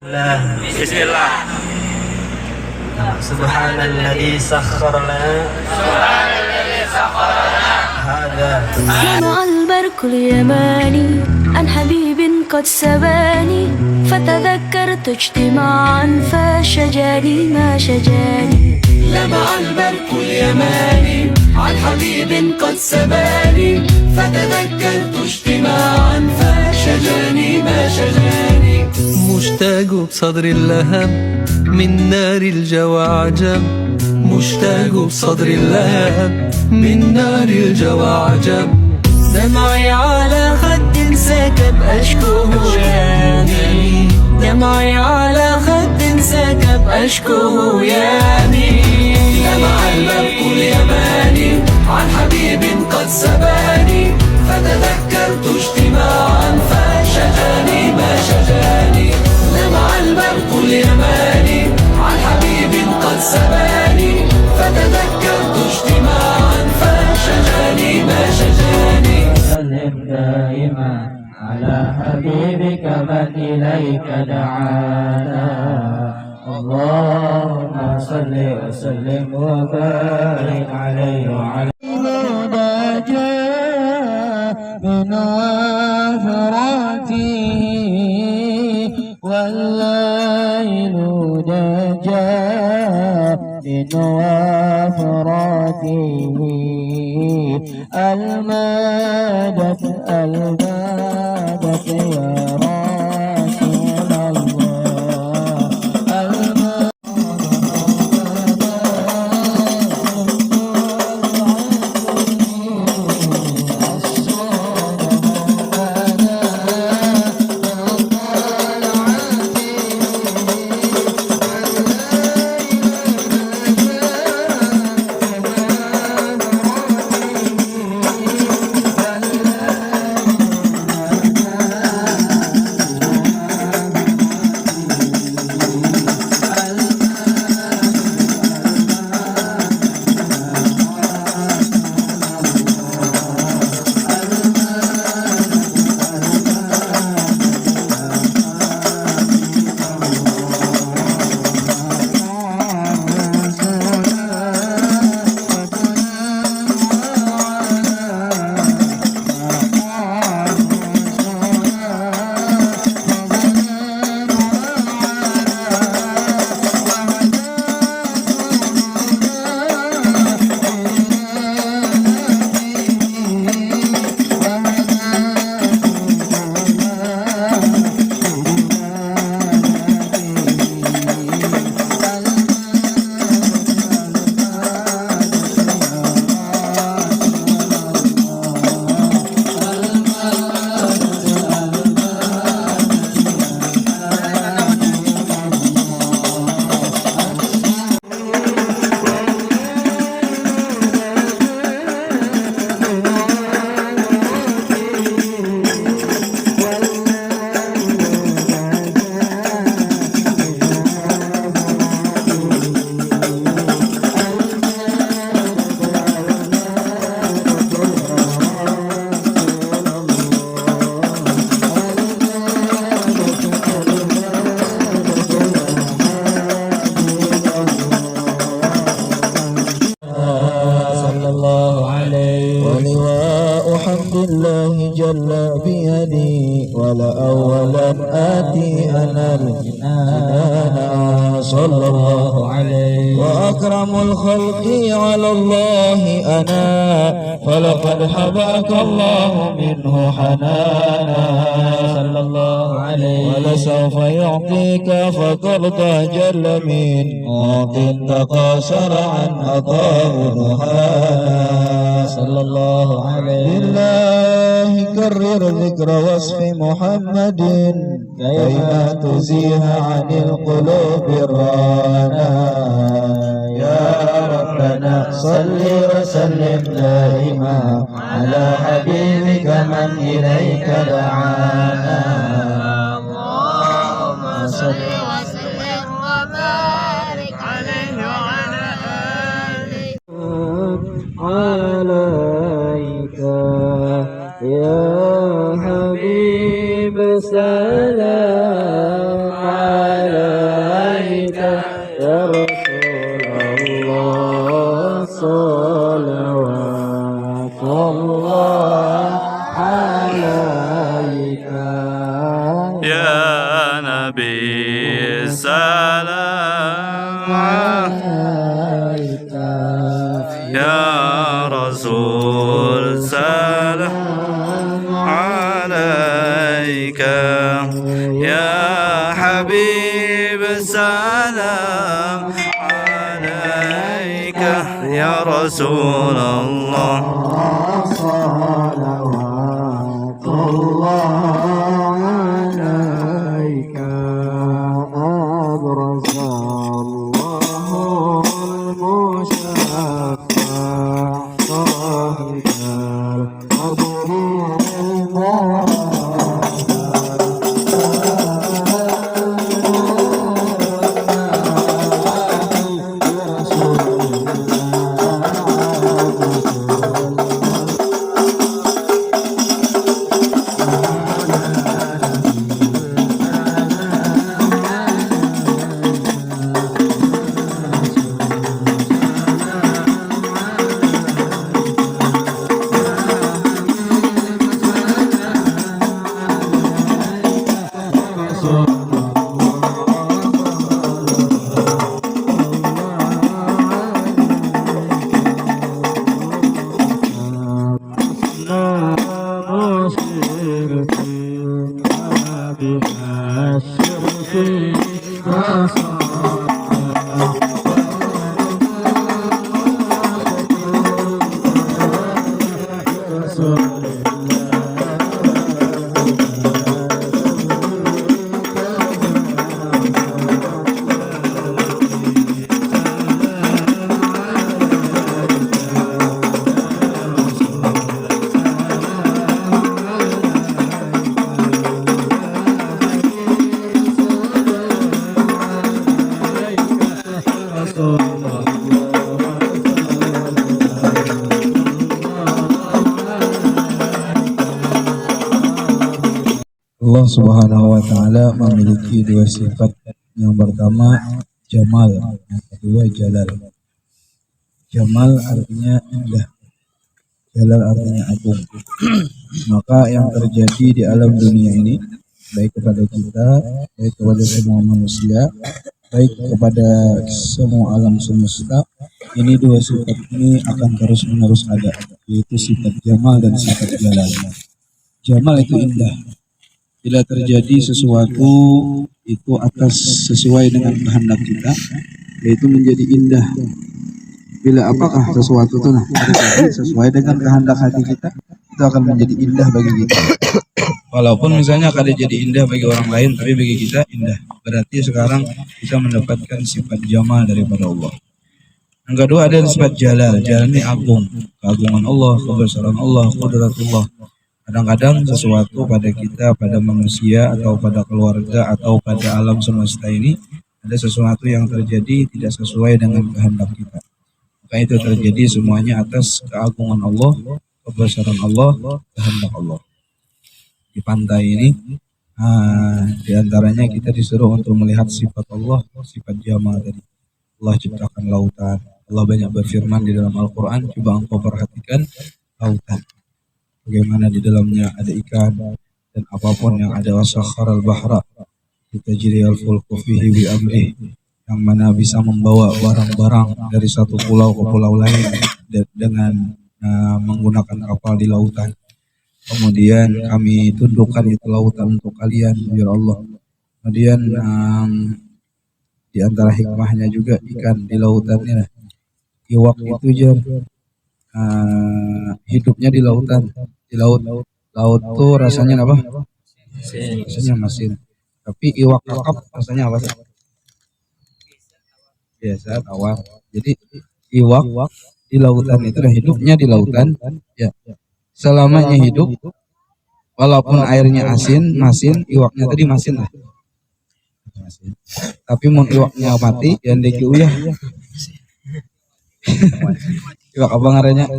Bismillah. Subhanalladzi sakhkhara lana hada. سمع البرق اليماني عن حبيب قد سباني فتذكرت اجتماعا فشجاني ما شجاني. لمع البرق اليماني عن حبيب قد سباني فتذكرت اجتماعا فشجاني ما شجاني. مشتاق بصدر اللهب من نار الجوى عجب. مشتاق بصدر اللهب من نار الجوى عجب. دمعي على خد سكب أشكوه يامي. دمعي على خد سكب أشكوه يامي. لمع البرق اليماني عن حبيب قد سباني فتذكرت اجتماعا فشجاني ما شجاني. لمع البرق اليماني عن حبيب قد سباني فتذكرت اجتماعا فشجاني ما شجاني. سلم دائما على حبيبك من إليك دعانا. اللهم صل وسلم وبارك عليه وعلى من وفراته والليل دجى من وفراته المدد المدد يا رسول الله. الله جل بيدي ولأولا آتي أنا الجنان صلى الله عليه. وأكرم الخلق على الله أنا فلقد حباك الله منه حنانا صلى الله عليه. ولسوف يعطيك فترضى جل من معط تقاصر عن عطاء نهانا صلى الله عليه. لله كرر ذكر وصف محمد كيما تزيح عن القلوب الرانا. يا ربنا صل وسلم دائما على حبيبك من إليك دعانا. اللهم صل وسلم وبارك عليه وعلى آله. عليك يا حبيب سلام عليك. ربي سلام عليك يا رسول سلام عليك يا حبيب سلام عليك يا رسول الله صلوات الله عليك أبرز الله المشفع صاحب القدر Allah Subhanahu wa Ta'ala memiliki dua sifat. Yang pertama Jamal, yang kedua Jalal. Jamal artinya indah, Jalal artinya agung. Maka yang terjadi di alam dunia ini, baik kepada kita, baik kepada semua manusia, baik kepada semua alam semesta, ini dua sifat ini akan terus menerus ada, yaitu sifat Jamal dan sifat Jalal. Jamal itu indah. Bila terjadi sesuatu itu atas sesuai dengan kehendak kita, yaitu menjadi indah. Bila apakah sesuatu itu terjadi sesuai dengan kehendak hati kita, itu akan menjadi indah bagi kita. Walaupun misalnya akan jadi indah bagi orang lain, tapi bagi kita indah. Berarti sekarang kita mendapatkan sifat Jamal daripada Allah. Yang kedua ada sifat Jalal. Jalal ini agung, keagungan Allah, kebesaran Allah, qudratullah. Kadang-kadang sesuatu pada kita, pada manusia, atau pada keluarga, atau pada alam semesta ini, ada sesuatu yang terjadi tidak sesuai dengan kehendak kita. Maka itu terjadi semuanya atas keagungan Allah, kebesaran Allah, kehendak Allah. Di pantai ini, diantaranya kita disuruh untuk melihat sifat Allah, sifat Jamal tadi. Allah ciptakan lautan. Allah banyak berfirman di dalam Al-Quran, coba engkau perhatikan lautan. Bagaimana di dalamnya ada ikan dan apapun yang ada, wasakhar al-bahra litajri al-fulku fihi bi amrih, yang mana bisa membawa barang-barang dari satu pulau ke pulau lain dengan menggunakan kapal di lautan. Kemudian kami tundukkan itu lautan untuk kalian, ya Allah. Kemudian di antara hikmahnya juga ikan di lautannya, iwak itu jar hidupnya di lautan. Di laut tuh rasanya apa? Rasanya masin. Tapi iwak kakap rasanya apa? Biasa tawar. Jadi iwak di lautan itu dah hidupnya di lautan. Ya, selamanya hidup. Walaupun airnya asin, masin, iwaknya tadi masin lah. Tapi mau iwaknya mati, yang dikiuyah. Iwak apa ngarannya?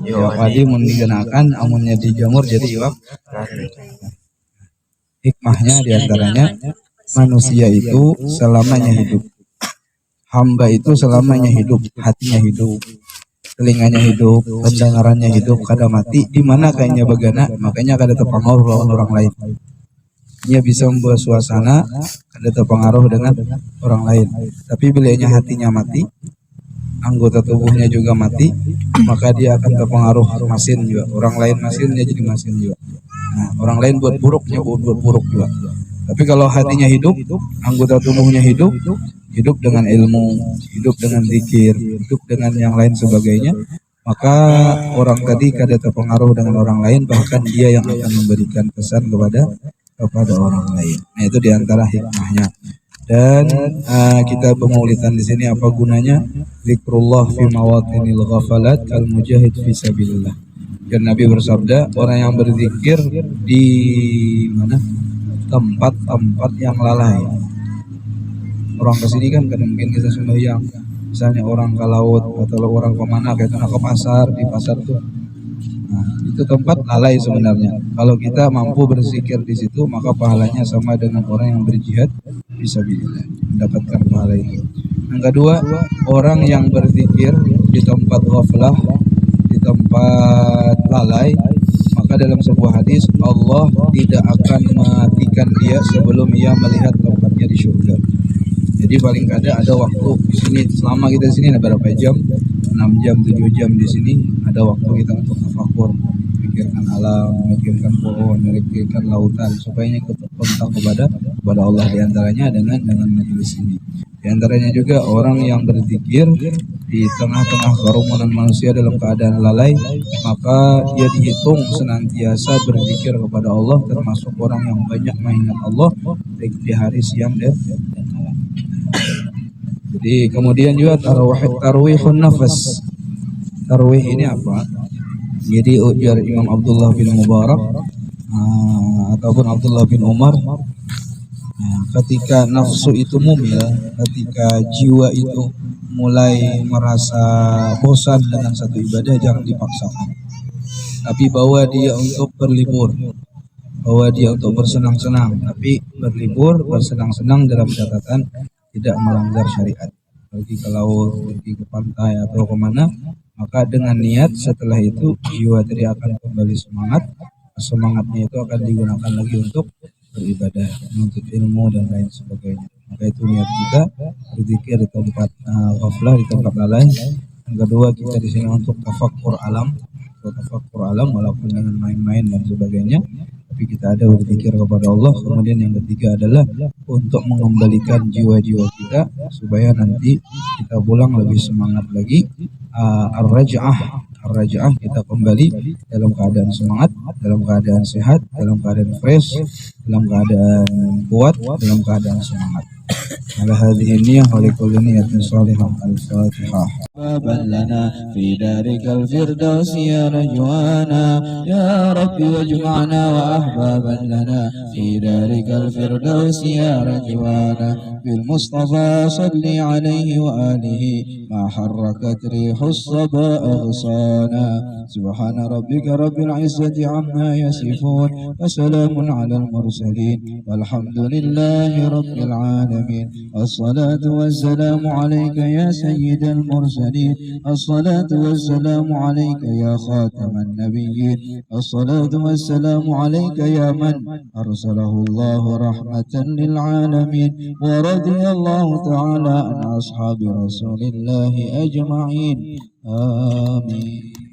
Iwak tadi mau digunakan, amunnya dijamur jadi iwak. Hikmahnya diantaranya manusia itu selamanya hidup, hamba itu selamanya hidup, hatinya hidup, telinganya hidup, pendengarannya hidup. Kada mati, di mana kayaknya bagana, makanya kada terpengaruh lawan orang lain. Dia bisa membuat suasana ada terpengaruh dengan orang lain. Tapi bila hatinya mati, anggota tubuhnya juga mati, maka dia akan terpengaruh masin juga. Orang lain masin, dia jadi masin juga. Nah, orang lain buat buruk, dia buat buruk juga. Tapi kalau hatinya hidup, anggota tubuhnya hidup, hidup dengan ilmu, hidup dengan zikir, hidup dengan yang lain sebagainya, maka orang tadi kada terpengaruh dengan orang lain, bahkan dia yang akan memberikan pesan kepada orang lain. Nah, itu diantara hikmahnya. Dan kita pemaulidan di sini apa gunanya? Zikrullah fi mawatinil ghafalat al mujahid fi sabilillah. Dan Nabi bersabda, orang yang berzikir di mana? Tempat-tempat yang lalai. Orang kesini kan kadang mungkin kita sembahyang, misalnya orang ke laut atau orang ke mana, kayak ke pasar, di pasar tuh. Nah, itu tempat lalai sebenarnya. Kalau kita mampu berzikir di situ, maka pahalanya sama dengan orang yang berjihad fisabilillah, mendapatkan pahala itu. Yang kedua, orang yang berzikir di tempat ghaflah, di tempat lalai, maka dalam sebuah hadis Allah tidak akan mematikan dia sebelum ia melihat tempatnya di surga. Jadi paling ada waktu di sini, selama kita di sini ada berapa jam? 6 jam, 7 jam di sini, ada waktu kita untuk tafakur, memikirkan alam, memikirkan pohon, memikirkan lautan, supaya ikut kontak kepada Allah, diantaranya dengan majelis ini. Diantaranya juga orang yang berzikir di tengah-tengah kerumunan manusia dalam keadaan lalai, maka dia dihitung senantiasa berzikir kepada Allah, termasuk orang yang banyak mengingat Allah di hari siang dan malam. Jadi kemudian juga tarwihun nafas. Tarwih ini apa? Jadi ujar Imam Abdullah bin Mubarak ataupun Abdullah bin Umar, ketika nafsu itu mumil, ketika jiwa itu mulai merasa bosan dengan satu ibadah, jangan dipaksakan. Tapi bawa dia untuk berlibur, bawa dia untuk bersenang-senang, tapi berlibur, bersenang-senang dalam catatan tidak melanggar syariat. Pergi ke laut, pergi ke pantai atau kemana, maka dengan niat setelah itu jiwa tadi akan kembali semangat. Semangatnya itu akan digunakan lagi untuk beribadah, menuntut ilmu dan lain sebagainya. Maka itu niat kita berzikir di tempat ghaflah, di tempat lalai. Yang kedua, kita di sini untuk tafakkur alam, walaupun dengan main-main dan sebagainya, tapi kita ada berzikir kepada Allah. Kemudian yang ketiga adalah untuk mengembalikan jiwa-jiwa kita supaya nanti kita pulang lebih semangat lagi. Ar-raj'ah, kita kembali dalam keadaan semangat, dalam keadaan sehat, dalam keadaan fresh, dalam keadaan kuat, dalam keadaan semangat. Ala hadhihi niyyah wa likulli niyyatin salihah. Al-Fatihah. بابا لنا في دارك الفردوس يا رجوانا يا ربي واجمعنا وأحبابا لنا في دارك الفردوس يا رجوانا بالمصطفى صل عليه وآله ما حركت ريح الصبا أغصانا سبحان ربك رب العزة عما يصفون وسلام على المرسلين والحمد لله رب العالمين الصلاة والسلام عليك يا سيد المرسلين الصلاة والسلام عليك يا خاتم النبيين الصلاة والسلام عليك يا من أرسله الله رحمة للعالمين ورضي الله تعالى عن أصحاب رسول الله أجمعين آمين.